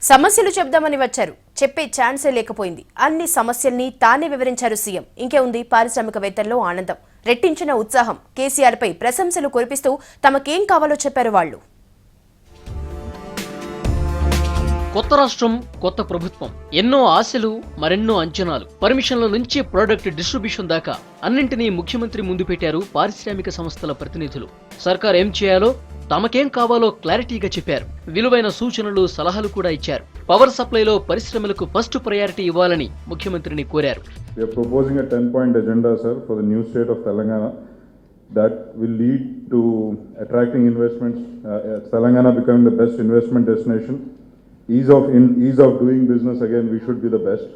సమస్యలు చెప్దామని వచ్చారు, చెప్పే ఛాన్సే లేకపోయింది. అన్ని సమస్యల్ని తానే వివరించారు సీఎం. ఇంకే ఉంది పారిశ్రామికవేత్తల్లో ఆనందం, రెట్టించిన ఉత్సాహం. కేసీఆర్ పై ప్రశంసలు కురిపిస్తూ తమకేం కావాలో చెప్పారు వాళ్ళు. కొత్త రాష్ట్రం, కొత్త ప్రభుత్వం, ఎన్నో ఆశలు, మరెన్నో అంచనాలు. పర్మిషన్ల నుంచి ప్రొడక్ట్ డిస్ట్రిబ్యూషన్ దాకా అన్నింటినీ ముఖ్యమంత్రి ముందు పెట్టారు పారిశ్రామిక సంస్థల ప్రతినిధులు. సర్కార్ ఏం చేయాలో, తమకేం కావాలో క్లారిటీగా చెప్పారు. విలువైన సూచనలు, సలహాలు కూడా ఇచ్చారు. పవర్ సప్లైలో పరిశ్రమలకు ఫస్ట్ ప్రయారిటీ ఇవ్వాలని ముఖ్యమంత్రిని కోరారు. We are proposing a 10-point agenda, sir, for the new state of Telangana that will lead to attracting investments, Telangana becoming the best investment destination, ease of doing business. Again, we should be the best.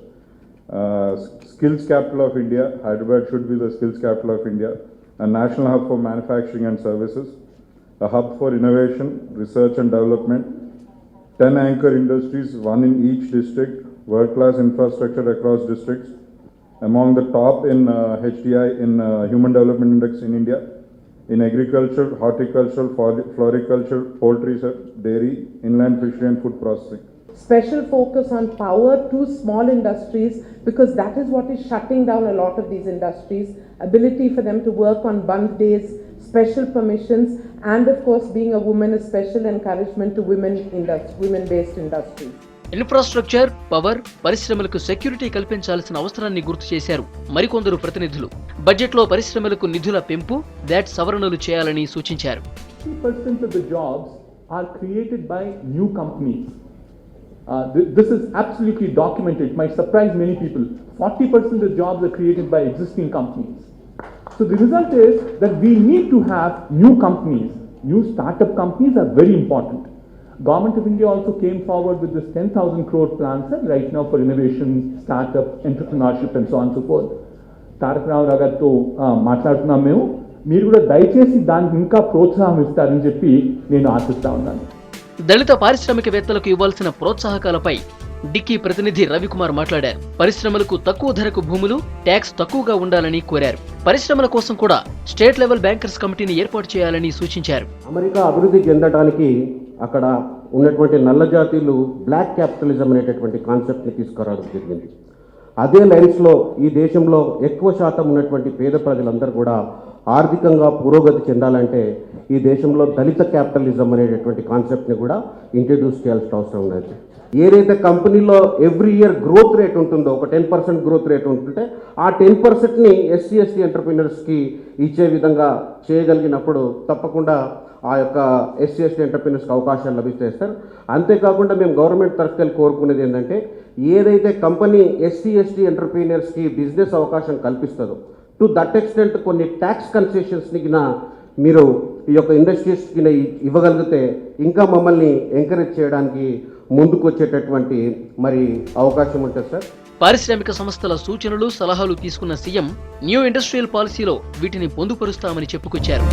Skills capital of India, Hyderabad should be the skills capital of India. A national hub for manufacturing and services, a hub for innovation, research and development, 10 anchor industries, one in each district, world-class infrastructure across districts, among the top in HDI in Human Development Index in India, in agriculture, horticulture, floriculture, poultry, dairy, inland fishery and food processing. Special focus on power to small industries, because that is what is shutting down a lot of these industries. Ability for them to work on bund days, special permissions, and of course being a woman, a special encouragement to women-based industries. Infrastructure, power, పరిశ్రమలకు security కల్పించాల్సిన అవసరాన్ని గుర్తు చేశారు మరికొందరు ప్రతినిధులు. బడ్జెట్లో పరిశ్రమలకు నిధుల పెంపు, దాట్ సవరణలు చేయాలని సూచించారు. 50% of the jobs are created by new companies. This is absolutely documented. It might surprise many people. 40% of the jobs are created by existing companies. So the result is that we need to have new companies. New startup companies are very important. Government of India also came forward with this 10,000 crore plan, sir, right now for innovation, startup, entrepreneurship and so on and so forth. తారక రామారావు గారితో మాట్లాడుతున్నాం మేము. మీరు కూడా దయచేసి దానికి ఇంకా ప్రోత్సాహం ఇస్తారని చెప్పి నేను ఆశిస్తా ఉన్నాను. దళిత పారిశ్రామికవేత్తలకు ఇవ్వాల్సిన ప్రోత్సాహకాలపై డిక్కీ ప్రతినిధి రవికుమార్ మాట్లాడారు. పరిశ్రమలకు తక్కువ ధరకు భూములు, ట్యాక్స్ తక్కువగా ఉండాలని కోరారు. పరిశ్రమల కోసం కూడా స్టేట్ లెవెల్ బ్యాంకర్స్ కమిటీని ఏర్పాటు చేయాలని సూచించారు. అమెరికా అభివృద్ధి చెందడానికి అక్కడ ఉన్నటువంటి నల్ల జాతీయులు బ్లాక్ క్యాపిటలిజం అనేటటువంటి కాన్సెప్ట్ని తీసుకురావడం జరిగింది. అదే లైన్స్లో ఈ దేశంలో ఎక్కువ శాతం ఉన్నటువంటి పేద ప్రజలందరూ కూడా ఆర్థికంగా పురోగతి చెందాలంటే ఈ దేశంలో దళిత క్యాపిటలిజం అనేటటువంటి కాన్సెప్ట్ని కూడా ఇంట్రడ్యూస్ చేయాల్సిన అవసరం ఉన్నది. ఏదైతే కంపెనీలో ఎవ్రీ ఇయర్ గ్రోత్ రేట్ ఉంటుందో, ఒక 10% గ్రోత్ రేట్ ఉంటుంటే ఆ 10%ని ఎస్సీ ఎస్టీ ఎంటర్ప్రీనర్స్కి ఇచ్చే విధంగా చేయగలిగినప్పుడు తప్పకుండా ఆ యొక్క ఎస్సీ ఎస్టీ ఎంటర్ప్రీనర్స్కి అవకాశాలు లభిస్తాయి సార్. అంతేకాకుండా మేము గవర్నమెంట్ తరఫుకెళ్ళి కోరుకునేది ఏంటంటే, ఏదైతే కంపెనీ ఎస్సీ ఎస్టీ ఎంటర్ప్రీనర్స్కి బిజినెస్ అవకాశం కల్పిస్తుందో టు దట్ ఎక్స్టెంట్ కొన్ని ట్యాక్స్ కన్సెషన్స్ని మీరు ఈ యొక్క ఇండస్ట్రీస్కి ఇవ్వగలిగితే ఇంకా మమ్మల్ని ఎంకరేజ్ చేయడానికి ముందుకు వచ్చేటటువంటి అవకాశం ఉంటుంది సార్. పారిశ్రామిక సంస్థల సూచనలు, సలహాలు తీసుకున్న సీఎం న్యూ ఇండస్ట్రియల్ పాలసీలో వీటిని పొందుపరుస్తామని చెప్పుకొచ్చారు.